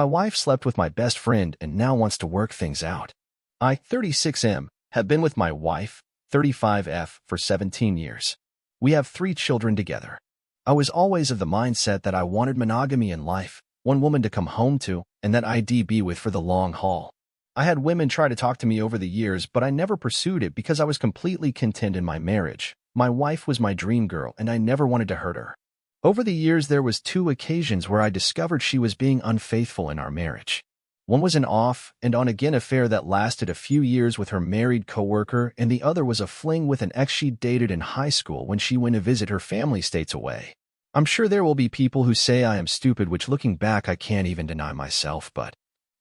My wife slept with my best friend and now wants to work things out. I, 36M, have been with my wife, 35F, for 17 years. We have 3 children together. I was always of the mindset that I wanted monogamy in life, one woman to come home to, and that I'd be with for the long haul. I had women try to talk to me over the years, but I never pursued it because I was completely content in my marriage. My wife was my dream girl, and I never wanted to hurt her. Over the years, there was 2 occasions where I discovered she was being unfaithful in our marriage. One was an off and on-again affair that lasted a few years with her married coworker, and the other was a fling with an ex she dated in high school when she went to visit her family states away. I'm sure there will be people who say I am stupid, which looking back I can't even deny myself, but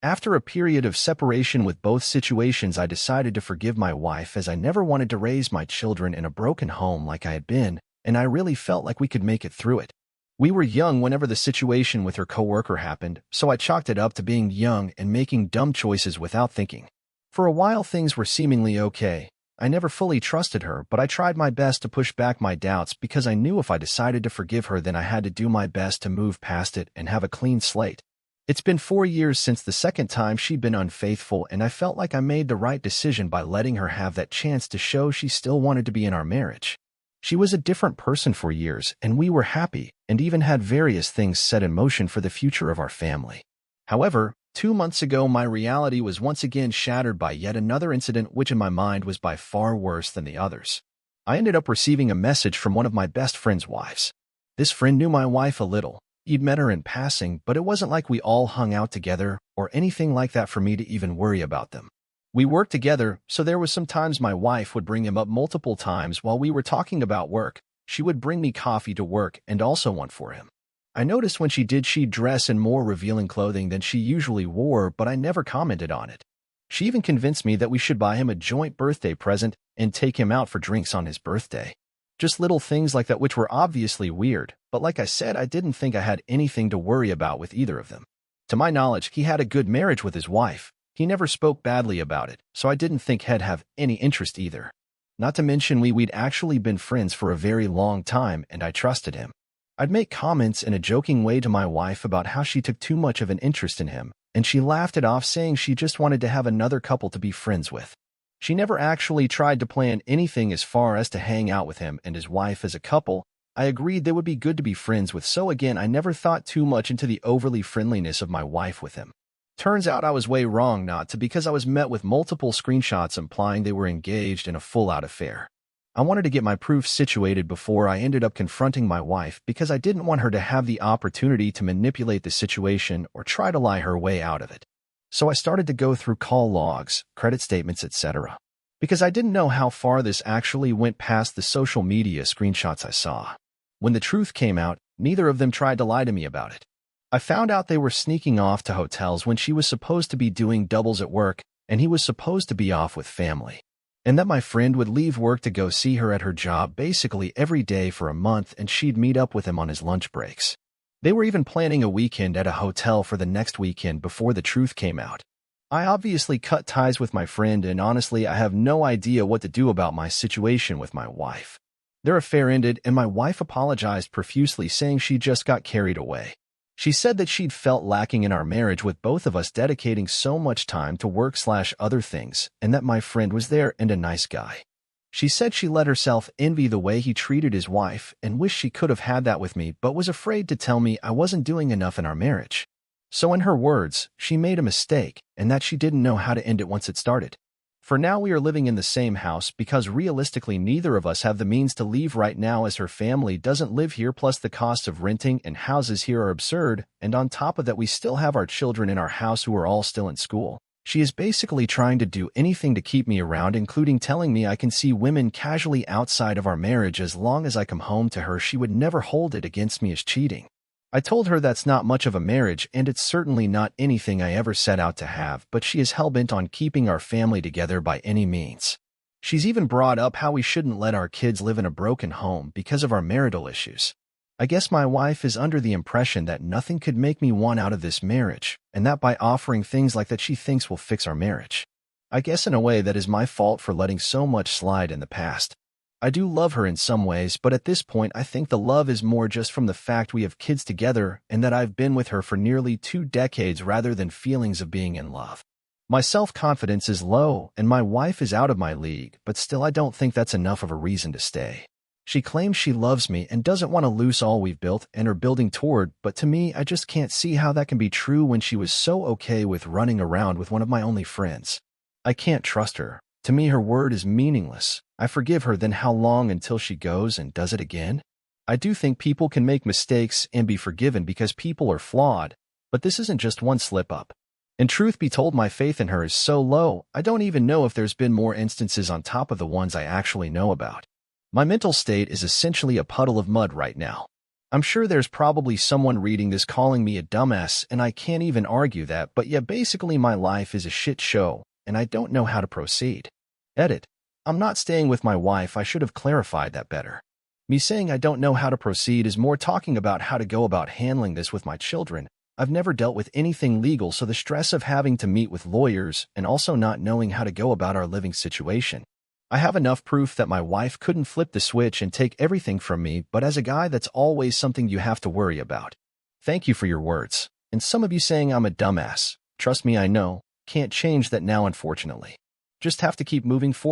after a period of separation with both situations, I decided to forgive my wife, as I never wanted to raise my children in a broken home like I had been, and I really felt like we could make it through it. We were young whenever the situation with her coworker happened, so I chalked it up to being young and making dumb choices without thinking. For a while things were seemingly okay. I never fully trusted her, but I tried my best to push back my doubts because I knew if I decided to forgive her, then I had to do my best to move past it and have a clean slate. It's been 4 years since the second time she'd been unfaithful, and I felt like I made the right decision by letting her have that chance to show she still wanted to be in our marriage. She was a different person for years, and we were happy, and even had various things set in motion for the future of our family. However, 2 months ago, my reality was once again shattered by yet another incident which in my mind was by far worse than the others. I ended up receiving a message from one of my best friend's wives. This friend knew my wife a little. He'd met her in passing, but it wasn't like we all hung out together or anything like that for me to even worry about them. We worked together, so there was some times my wife would bring him up multiple times while we were talking about work. She would bring me coffee to work and also one for him. I noticed when she did, she'd dress in more revealing clothing than she usually wore, but I never commented on it. She even convinced me that we should buy him a joint birthday present and take him out for drinks on his birthday. Just little things like that which were obviously weird, but like I said, I didn't think I had anything to worry about with either of them. To my knowledge, he had a good marriage with his wife. He never spoke badly about it, so I didn't think he'd have any interest either. Not to mention we'd actually been friends for a very long time, and I trusted him. I'd make comments in a joking way to my wife about how she took too much of an interest in him, and she laughed it off, saying she just wanted to have another couple to be friends with. She never actually tried to plan anything as far as to hang out with him and his wife as a couple. I agreed they would be good to be friends with, so again, I never thought too much into the overly friendliness of my wife with him. Turns out I was way wrong not to, because I was met with multiple screenshots implying they were engaged in a full-out affair. I wanted to get my proof situated before I ended up confronting my wife, because I didn't want her to have the opportunity to manipulate the situation or try to lie her way out of it. So I started to go through call logs, credit statements, etc. Because I didn't know how far this actually went past the social media screenshots I saw. When the truth came out, neither of them tried to lie to me about it. I found out they were sneaking off to hotels when she was supposed to be doing doubles at work and he was supposed to be off with family. And that my friend would leave work to go see her at her job basically every day for a month, and she'd meet up with him on his lunch breaks. They were even planning a weekend at a hotel for the next weekend before the truth came out. I obviously cut ties with my friend, and honestly, I have no idea what to do about my situation with my wife. Their affair ended, and my wife apologized profusely, saying she just got carried away. She said that she'd felt lacking in our marriage with both of us dedicating so much time to work/other things, and that my friend was there and a nice guy. She said she let herself envy the way he treated his wife and wished she could have had that with me, but was afraid to tell me I wasn't doing enough in our marriage. So in her words, she made a mistake and that she didn't know how to end it once it started. For now, we are living in the same house because realistically neither of us have the means to leave right now, as her family doesn't live here, plus the costs of renting and houses here are absurd, and on top of that we still have our children in our house who are all still in school. She is basically trying to do anything to keep me around, including telling me I can see women casually outside of our marriage as long as I come home to her. She would never hold it against me as cheating. I told her that's not much of a marriage, and it's certainly not anything I ever set out to have, but she is hell-bent on keeping our family together by any means. She's even brought up how we shouldn't let our kids live in a broken home because of our marital issues. I guess my wife is under the impression that nothing could make me want out of this marriage, and that by offering things like that she thinks will fix our marriage. I guess in a way that is my fault for letting so much slide in the past. I do love her in some ways, but at this point I think the love is more just from the fact we have kids together and that I've been with her for nearly 2 decades rather than feelings of being in love. My self-confidence is low and my wife is out of my league, but still I don't think that's enough of a reason to stay. She claims she loves me and doesn't want to lose all we've built and are building toward, but to me I just can't see how that can be true when she was so okay with running around with one of my only friends. I can't trust her. To me her word is meaningless. I forgive her, then how long until she goes and does it again? I do think people can make mistakes and be forgiven because people are flawed, but this isn't just one slip-up. And truth be told, my faith in her is so low, I don't even know if there's been more instances on top of the ones I actually know about. My mental state is essentially a puddle of mud right now. I'm sure there's probably someone reading this calling me a dumbass, and I can't even argue that, but yeah, basically my life is a shit show, and I don't know how to proceed. Edit. I'm not staying with my wife. I should have clarified that better. Me saying I don't know how to proceed is more talking about how to go about handling this with my children. I've never dealt with anything legal, so the stress of having to meet with lawyers and also not knowing how to go about our living situation. I have enough proof that my wife couldn't flip the switch and take everything from me, but as a guy, that's always something you have to worry about. Thank you for your words. And some of you saying I'm a dumbass. Trust me, I know. Can't change that now, unfortunately. Just have to keep moving forward.